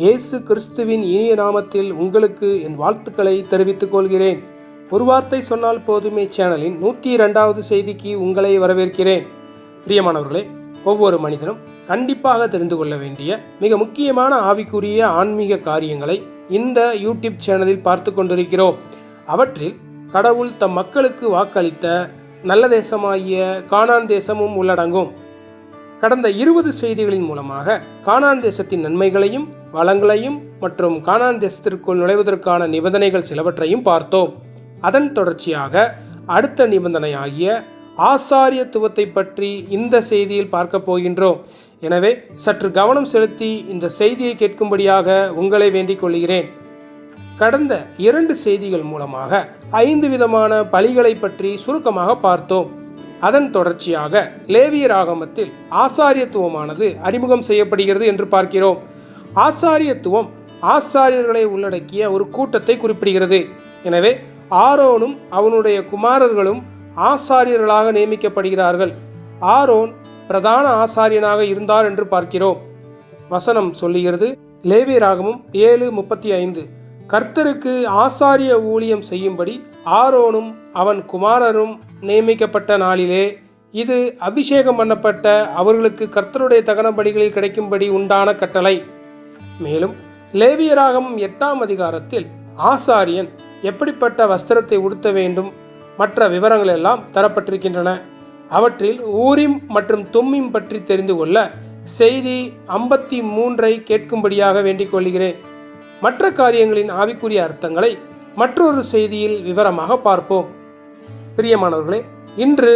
இயேசு கிறிஸ்துவின் இனிய நாமத்தில் உங்களுக்கு என் வாழ்த்துக்களை தெரிவித்துக் கொள்கிறேன். ஒரு வார்த்தை சொன்னால் போதுமே சேனலின் 102வது செய்திக்கு உங்களை வரவேற்கிறேன். பிரியமானவர்களே, ஒவ்வொரு மனிதனும் கண்டிப்பாக தெரிந்து கொள்ள வேண்டிய மிக முக்கியமான ஆவிக்குரிய ஆன்மீக காரியங்களை இந்த யூடியூப் சேனலில் பார்த்து கொண்டிருக்கிறோம். அவற்றில் கடவுள் தம் மக்களுக்கு வாக்களித்த நல்ல தேசமாகிய கானான் தேசமும் உள்ளடங்கும். கடந்த 20 செய்திகளின் மூலமாக கானான் தேசத்தின் நன்மைகளையும் வளங்களையும் மற்றும் கானான் தேசத்திற்குள் நுழைவதற்கான நிபந்தனைகள் சிலவற்றையும் பார்த்தோம். அதன் தொடர்ச்சியாக அடுத்த நிபந்தனையாகிய ஆசாரியத்துவத்தை பற்றி இந்த செய்தியில் பார்க்க போகின்றோம். எனவே சற்று கவனம் செலுத்தி இந்த செய்தியை கேட்கும்படியாக உங்களை வேண்டிக் கொள்கிறேன். கடந்த 2 செய்திகள் மூலமாக 5 விதமான பலிகளை பற்றி சுருக்கமாக பார்த்தோம். அதன் தொடர்ச்சியாக லேவியர் ஆகமத்தில் ஆசாரியத்துவமானது அறிமுகம் செய்யப்படுகிறது என்று பார்க்கிறோம். ஆசாரியத்துவம் ஆசாரியர்களை உள்ளடக்கிய ஒரு கூட்டத்தை குறிப்பிடுகிறது. எனவே ஆரோனும் அவனுடைய குமாரர்களும் ஆசாரியர்களாக நியமிக்கப்படுகிறார்கள். ஆரோன் பிரதான ஆசாரியனாக இருந்தார் என்று பார்க்கிறோம். வசனம் சொல்லுகிறது, லேவியராகமம் 7:35, கர்த்தருக்கு ஆசாரிய ஊழியம் செய்யும்படி ஆரோனும் அவன் குமாரரும் நியமிக்கப்பட்ட நாளிலே இது அபிஷேகம் பண்ணப்பட்ட அவர்களுக்கு கர்த்தருடைய தகன பலிகளில் கிடைக்கும்படி உண்டான கட்டளை. மேலும் லேவியராகமம் 8ஆம் அதிகாரத்தில் ஆசாரியன் எப்படிப்பட்ட வஸ்திரத்தை உடுத்த வேண்டும் மற்ற விவரங்கள் எல்லாம் தரப்பட்டிருக்கின்றன. அவற்றில் ஊரிம் மற்றும் தும்மிம் பற்றி தெரிந்து கொள்ள செய்தி 53 கேட்கும்படியாக வேண்டிக் கொள்கிறேன். மற்ற காரியங்களின் ஆவிக்குரிய அர்த்தங்களை மற்றொரு செய்தியில் விவரமாக பார்ப்போம். பிரியமானவர்களே, இன்று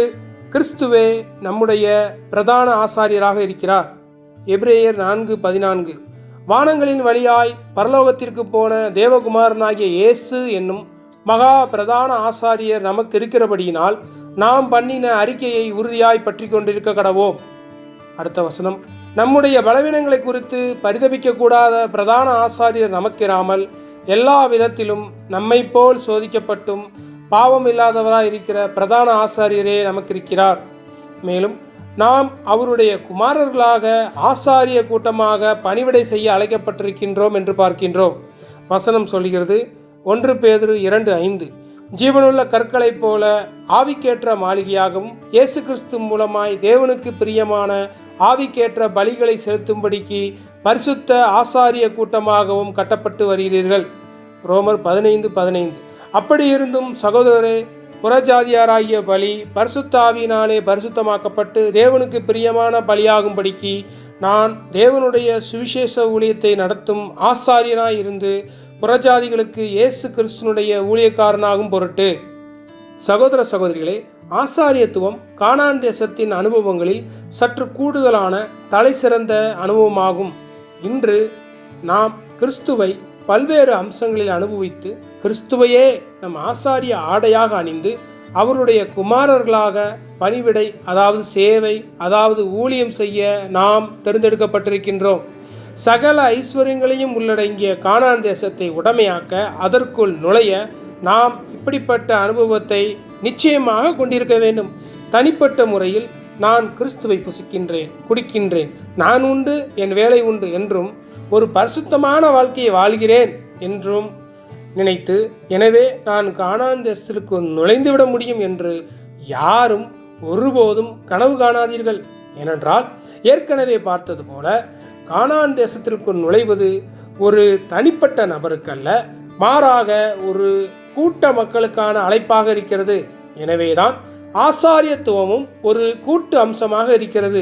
கிறிஸ்துவே நம்முடைய பிரதான ஆசாரியராக இருக்கிறார். எபிரேயர் 4:14, வானங்களின் வழியாய் பரலோகத்திற்கு போன தேவகுமாரனாகிய இயேசு என்னும் மகா பிரதான ஆசாரியர் நமக்கு இருக்கிறபடியினால் நாம் பண்ணின அறிக்கையை உறுதியாய் பற்றி கொண்டிருக்க கடவோம். அடுத்த வசனம், நம்முடைய பலவீனங்களை குறித்து பரிதபிக்கக்கூடாத பிரதான ஆசாரியர் நமக்கிராமல் எல்லா விதத்திலும் நம்மை போல் சோதிக்கப்பட்டும் பாவம் இல்லாதவராய் இருக்கிற பிரதான ஆசாரியரே நமக்கு இருக்கிறார். மேலும் நாம் அவருடைய குமாரர்களாக ஆசாரிய கூட்டமாக பணிவிடை செய்ய அழைக்கப்பட்டிருக்கின்றோம் என்று பார்க்கின்றோம். வசனம் சொல்கிறது, 1 பேதுரு 2:5, ஜீவனுள்ள கற்களைப் போல ஆவிக்கேற்ற மாளிகையாகவும் இயேசு கிறிஸ்து மூலமாய் தேவனுக்கு பிரியமான ஆவிக்கேற்ற பலிகளை செலுத்தும்படிக்கு பரிசுத்த ஆசாரிய கூட்டமாகவும் கட்டப்பட்டு வருகிறீர்கள். ரோமர் 15:15. அப்படி இருந்தும் சகோதரரே, புறஜாதியாராகிய பலி பரிசுத்த ஆவியினாலே பரிசுத்தமாக்கப்பட்டு தேவனுக்கு பிரியமான பலியாகும்படிக்கு நான் தேவனுடைய சுவிசேஷ ஊழியத்தை நடத்தும் ஆசாரியனாய் இருந்து புறஜாதிகளுக்கு இயேசு கிறிஸ்துனுடைய ஊழியக்காரனாகும் பொருட்டு. சகோதர சகோதரிகளே, ஆசாரியத்துவம் கானான் தேசத்தின் அனுபவங்களில் சற்று கூடுதலான தலை சிறந்த அனுபவமாகும். இன்று நாம் கிறிஸ்துவை பல்வேறு அம்சங்களில் அனுபவித்து கிறிஸ்துவையே நம் ஆசாரிய ஆடையாக அணிந்து அவருடைய குமாரர்களாக பணிவிடை அதாவது சேவை அதாவது ஊழியம் செய்ய நாம் தேர்ந்தெடுக்கப்பட்டிருக்கின்றோம். சகல ஐஸ்வர்யங்களையும் உள்ளடங்கிய கானான் தேசத்தை உடமையாக்க அதற்குள் நுழைய நாம் இப்படிப்பட்ட அனுபவத்தை நிச்சயமாக கொண்டிருக்க வேண்டும். தனிப்பட்ட முறையில் நான் கிறிஸ்துவை புசிக்கின்றேன், குடிக்கின்றேன், நான் உண்டு என் வேலை உண்டு என்றும் ஒரு பரிசுத்தமான வாழ்க்கையை வாழ்கிறேன் என்றும் நினைத்து எனவே நான் கானான் தேசத்திற்கு நுழைந்துவிட முடியும் என்று யாரும் ஒருபோதும் கனவு காணாதீர்கள். ஏனென்றால் ஏற்கனவே பார்த்தது போல கானான் தேசத்திற்கு நுழைவது ஒரு தனிப்பட்ட நபருக்கல்ல, மாறாக ஒரு கூட்ட மக்களுக்கான அழைப்பாக இருக்கிறது. எனவேதான் ஆசாரியத்துவமும் ஒரு கூட்டு அம்சமாக இருக்கிறது.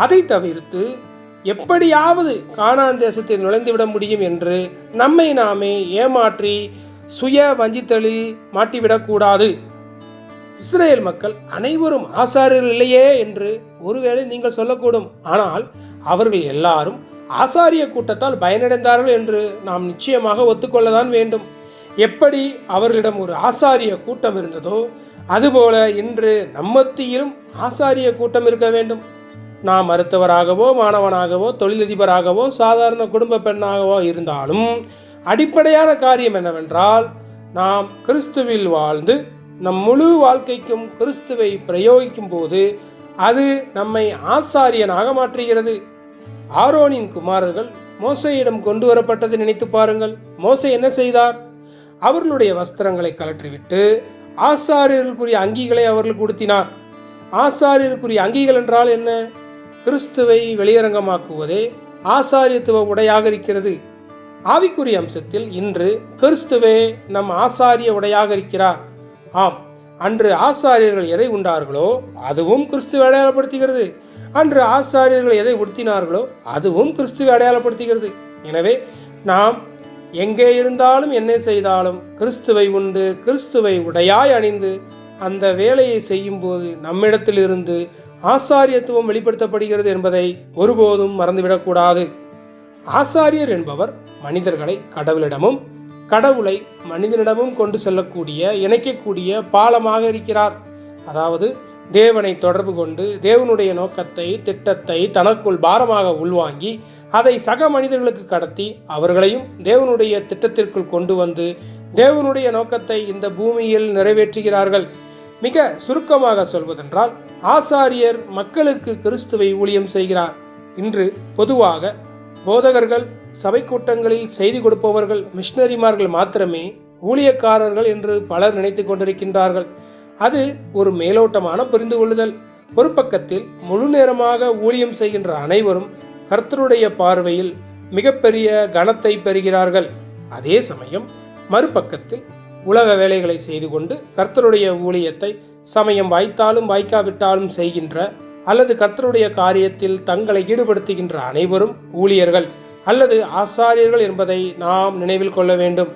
அதை தவிர்த்து எப்படியாவது கானான் தேசத்தில் நுழைந்துவிட முடியும் என்று நம்மை நாமே ஏமாற்றி சுய வஞ்சித்தலில் மாட்டிவிடக்கூடாது. இஸ்ரேல் மக்கள் அனைவரும் ஆசாரியர்கள் இல்லையே என்று ஒருவேளை நீங்கள் சொல்லக்கூடும். ஆனால் அவர்கள் எல்லாரும் ஆசாரிய கூட்டத்தால் பயனடைந்தார்கள் என்று நாம் நிச்சயமாக ஒத்துக்கொள்ளதான் வேண்டும். எப்படி அவர்களிடம் ஒரு ஆசாரிய கூட்டம் இருந்ததோ அதுபோல இன்று நம்மத்தியிலும் ஆசாரிய கூட்டம் இருக்க வேண்டும். நாம் மருத்துவராகவோ மாணவனாகவோ தொழிலதிபராகவோ சாதாரண குடும்ப பெண்ணாகவோ இருந்தாலும் அடிப்படையான காரியம் என்னவென்றால் நாம் கிறிஸ்துவில் வாழ்ந்து நம் முழு வாழ்க்கைக்கும் கிறிஸ்துவை பிரயோகிக்கும் போது அது நம்மை ஆசாரியனாக மாற்றுகிறது. ஆரோனின் குமாரர்கள் மோசேயிடம் கொண்டு வரப்பட்டதை நினைத்து பாருங்கள். மோசே என்ன செய்தார்? அவர்களுடைய வஸ்திரங்களை கழற்றிவிட்டு ஆசாரியருக்குரிய அங்கிகளை அவர்களுக்கு உடுத்தினார். ஆசாரியருக்குரிய அங்கிகள் என்றால் என்ன? கிறிஸ்துவை வெளியரங்கமாக்குவதே ஆசாரியத்துவ உடையாக இருக்கிறது. ஆவிக்குரிய அம்சத்தில் இன்று கிறிஸ்துவே நம் ஆசாரிய உடையாக இருக்கிறார். ஆம், அன்று ஆசாரியர்கள் எதை உண்டார்களோ அதுவும் கிறிஸ்துவை அடையாளப்படுத்துகிறது. அன்று ஆசாரியர்கள் எதை உடுத்தினார்களோ அதுவும் கிறிஸ்துவை அடையாளப்படுத்துகிறது. எனவே நாம் எங்கே இருந்தாலும் என்ன செய்தாலும் கிறிஸ்துவை உண்டு, கிறிஸ்துவை உடையாய் அணிந்து அந்த வேலையை செய்யும் போது நம்மிடத்திலிருந்து ஆசாரியத்துவம் வெளிப்படுத்தப்படுகிறது என்பதை ஒருபோதும் மறந்துவிடக்கூடாது. ஆசாரியர் என்பவர் மனிதர்களை கடவுளிடமும் கடவுளை மனிதனிடமும் கொண்டு செல்லக்கூடிய, இணைக்கக்கூடிய பாலமாக இருக்கிறார். அதாவது தேவனை தொடர்பு கொண்டு தேவனுடைய நோக்கத்தை, திட்டத்தை தனக்குள் பாரமாக உள்வாங்கி அதை சக மனிதர்களுக்கு கடத்தி அவர்களையும் தேவனுடைய திட்டத்திற்குள் கொண்டு வந்து தேவனுடைய நோக்கத்தை இந்த பூமியில் நிறைவேற்றுகிறார்கள். மிக சுருக்கமாக சொல்வதென்றால் ஆசாரியர் மக்களுக்கு கிறிஸ்துவை ஊழியம் செய்கிறார். இன்று பொதுவாக போதகர்கள், சபை கூட்டங்களில் செய்தி கொடுப்பவர்கள், மிஷனரிமார்கள் மாத்திரமே ஊழியக்காரர்கள் என்று பலர் நினைத்து கொண்டிருக்கின்றார்கள். அது ஒரு மேலோட்டமான புரிந்து கொள்ளுதல். ஒரு பக்கத்தில் முழு நேரமாக ஊழியம் செய்கின்ற அனைவரும் கர்த்தருடைய பார்வையில் மிகப்பெரிய கனத்தை பெறுகிறார்கள். அதே சமயம் மறுபக்கத்தில் உலக வேலைகளை செய்து கொண்டு கர்த்தருடைய ஊழியத்தை சமயம் வாய்த்தாலும் வாய்க்காவிட்டாலும் செய்கின்ற அல்லது கர்த்தருடைய காரியத்தில் தங்களை ஈடுபடுத்துகின்ற அனைவரும் ஊழியர்கள் அல்லது ஆசாரியர்கள் என்பதை நாம் நினைவில் கொள்ள வேண்டும்.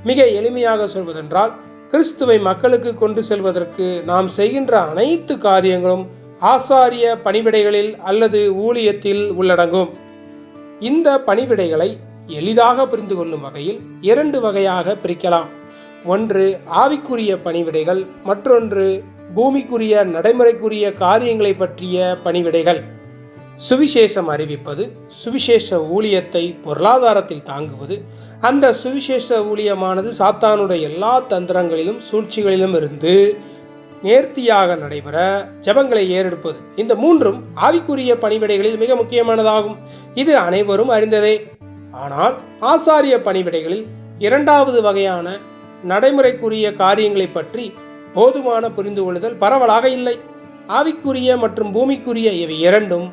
மிக எளிமையாக சொல்வதென்றால் கிறிஸ்துவை மக்களுக்கு கொண்டு செல்வதற்கு நாம் செய்கின்ற அனைத்து காரியங்களும் ஆசாரிய பணிவிடைகளில் அல்லது ஊழியத்தில் உள்ளடங்கும். இந்த பணிவிடைகளை எளிதாக புரிந்து கொள்ளும் வகையில் 2 வகையாக பிரிக்கலாம். ஒன்று ஆவிக்குரிய பணிவிடைகள், மற்றொன்று பூமிக்குரிய நடைமுறைக்குரிய காரியங்களை பற்றிய பணிவிடைகள். சுவிசேஷம் அறிவிப்பது, சுவிசேஷ ஊழியத்தை பொருளாதாரத்தில் தாங்குவது, அந்த சுவிசேஷ ஊழியமானது சாத்தானுடைய எல்லா தந்திரங்களிலும் சூழ்ச்சிகளிலும் இருந்து நேர்த்தியாக நடைபெற ஜெபங்களை ஏறெடுப்பது. இந்த 3ம் ஆவிக்குரிய பணிவிடைகளில் மிக முக்கியமானதாகும். இது அனைவரும் அறிந்ததே. ஆனால் ஆசாரிய பணிவிடைகளில் 2வது வகையான நடைமுறைக்குரிய காரியங்களை பற்றி போதுமான புரிந்து கொள்ளுதல் பரவலாக இல்லை. ஆவிக்குரிய மற்றும் பூமிக்குரிய இவை 2ம்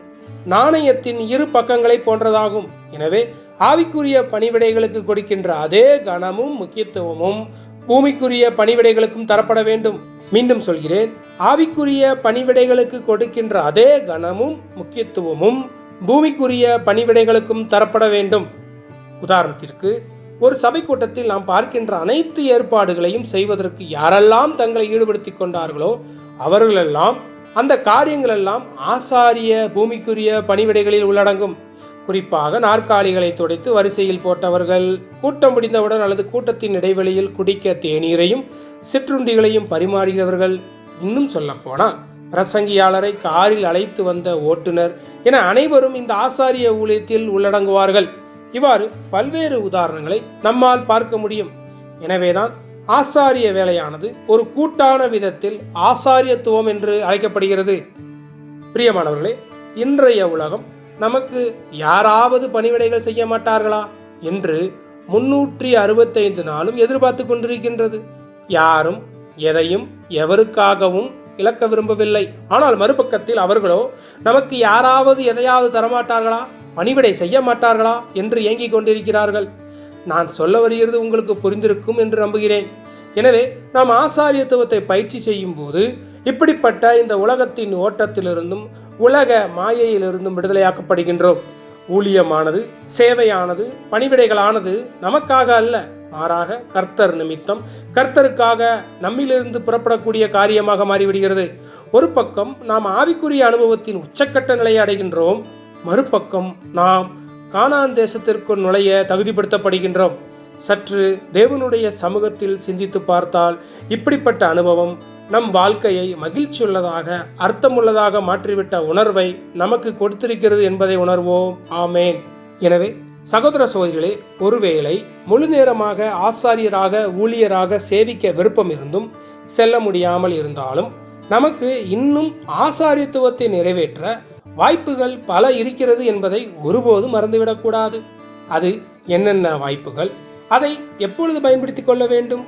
நாணயத்தின் 2 பக்கங்களை போன்றதாகும். எனவே ஆவிக்குரிய பணிவிடைகளுக்கு கொடுக்கின்ற அதே கனமும் முக்கியத்துவமும் பூமிக்குரிய பணிவிடைகளுக்கும் தரப்பட வேண்டும். மீண்டும் சொல்கிறேன், ஆவிக்குரிய பணிவிடைகளுக்கு கொடுக்கின்ற அதே கனமும் முக்கியத்துவமும் பூமிக்குரிய பணிவிடைகளுக்கும் தரப்பட வேண்டும். உதாரணத்திற்கு, ஒரு சபை கூட்டத்தில் நாம் பார்க்கின்ற அனைத்து ஏற்பாடுகளையும் செய்வதற்கு யாரெல்லாம் தங்களை ஈடுபடுத்தி கொண்டார்களோ அவர்களெல்லாம், அந்த காரியங்களெல்லாம் ஆசாரிய பூமிக்குரிய பணிவிடைகளில் உள்ளடங்கும். குறிப்பாக நாற்காலிகளை துடைத்து வரிசையில் போட்டவர்கள், கூட்டம் முடிந்தவுடன் அல்லது கூட்டத்தின் இடைவெளியில் குடிக்க தேநீரையும் சிற்றுண்டிகளையும் பரிமாறியவர்கள், இன்னும் சொல்ல போனால் பிரசங்கியாளரை காரில் அழைத்து வந்த ஓட்டுநர் என அனைவரும் இந்த ஆசாரிய ஊழியத்தில் உள்ளடங்குவார்கள். இவ்வாறு பல்வேறு உதாரணங்களை நம்மால் பார்க்க முடியும். எனவேதான் ஆசாரிய வேலையானது ஒரு கூட்டான விதத்தில் ஆசாரியத்துவம் என்று அழைக்கப்படுகிறது. பிரியமானவர்களே, இன்றைய உலகம் நமக்கு யாராவது பணிவிடைகள் செய்ய மாட்டார்களா என்று 365 நாளும் எதிர்பார்த்து கொண்டிருக்கின்றது. யாரும் எதையும் எவருக்காகவும் இழக்க விரும்பவில்லை. ஆனால் மறுபக்கத்தில் அவர்களோ நமக்கு யாராவது எதையாவது தரமாட்டார்களா, பணிவிடை செய்ய மாட்டார்களா என்று ஏங்கிக் கொண்டிருக்கிறார்கள். நான் சொல்ல வருகிறது உங்களுக்கு புரிந்திருக்கும் என்று நம்புகிறேன். எனவே நாம் ஆசாரியத்துவத்தை பயிற்சி செய்யும் போது இப்படிப்பட்ட இந்த உலகத்தின் ஓட்டத்திலிருந்தும் உலக மாயையிலிருந்தும் விடுதலையாக்கப்படுகின்றோம். ஊழியமானது, சேவையானது, பணிவிடைகளானது நமக்காக அல்ல, மாறாக கர்த்தர் நிமித்தம், கர்த்தருக்காக நம்மிலிருந்து புறப்படக்கூடிய காரியமாக மாறிவிடுகிறது. ஒரு பக்கம் நாம் ஆவிக்குரிய அனுபவத்தின் உச்சக்கட்ட நிலையை அடைகின்றோம், மறுபக்கம் நாம் கானான் தேசத்திற்குள் நுழைய தகுதிப்படுத்தப்படுகின்றோம். சற்று தேவனுடைய சமூகத்தில் சிந்தித்து பார்த்தால் இப்படிப்பட்ட அனுபவம் நம் வாழ்க்கையை மகிழ்ச்சியுள்ளதாக, அர்த்தமுள்ளதாக மாற்றிவிட்ட உணர்வை நமக்கு கொடுத்திருக்கிறது என்பதை உணர்வோம். ஆமேன். எனவே சகோதர சகோதரிகளே, ஒருவேளை முழு நேரமாக ஆசாரியராக, ஊழியராக சேவிக்க விருப்பம் இருந்தும் செல்ல முடியாமல் இருந்தாலும் நமக்கு இன்னும் ஆசாரியத்துவத்தை நிறைவேற்ற வாய்ப்புகள் பல இருக்கிறது என்பதை ஒருபோதும் மறந்துவிடக்கூடாது. அது என்னென்ன வாய்ப்புகள், அதை எப்பொழுது பயன்படுத்தி கொள்ள வேண்டும்,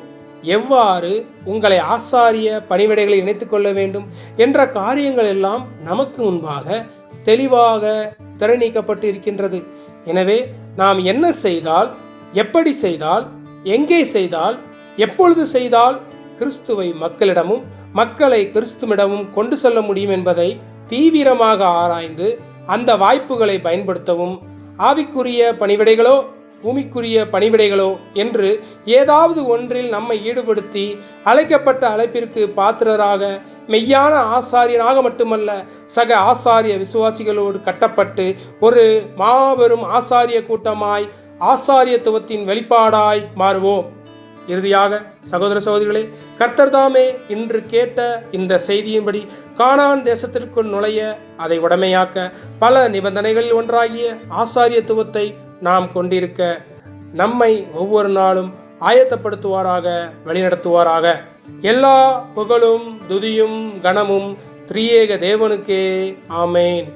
எவ்வாறு உங்களை ஆசாரிய பணிவிடைகளை இணைத்துக் கொள்ள வேண்டும் என்ற காரியங்கள் எல்லாம் நமக்கு முன்பாக தெளிவாக திரைநீக்கப்பட்டு இருக்கின்றது. எனவே நாம் என்ன செய்தால், எப்படி செய்தால், எங்கே செய்தால், எப்பொழுது செய்தால் கிறிஸ்துவை மக்களிடமும் மக்களை கிறிஸ்துவிடமும் கொண்டு செல்ல முடியும் என்பதை தீவிரமாக ஆராய்ந்து அந்த வாய்ப்புகளை பயன்படுத்தவும், ஆவிக்குரிய பணிவிடைகளோ பூமிக்குரிய பணிவிடைகளோ என்று ஏதாவது ஒன்றில் நம்மை ஈடுபடுத்தி அழைக்கப்பட்ட அழைப்பிற்கு பாத்திரராக மெய்யான ஆசாரியனாக மட்டுமல்ல, சக ஆசாரிய விசுவாசிகளோடு கட்டப்பட்டு ஒரு மாபெரும் ஆசாரிய கூட்டமாய் ஆசாரியத்துவத்தின் வெளிப்பாடாய் மாறுவோம். இறுதியாக சகோதர சகோதரிகளே, கர்த்தர் தாமே இன்று கேட்ட இந்த செய்தியின்படி கானான் தேசத்திற்குள் நுழைய, அதை உடமையாக்க பல நிபந்தனைகளில் ஒன்றாகிய ஆசாரியத்துவத்தை நாம் கொண்டிருக்க நம்மை ஒவ்வொரு நாளும் ஆயத்தப்படுத்துவாராக, வழிநடத்துவாராக. எல்லா புகழும் துதியும் கனமும் திரியேக தேவனுக்கே. ஆமேன்.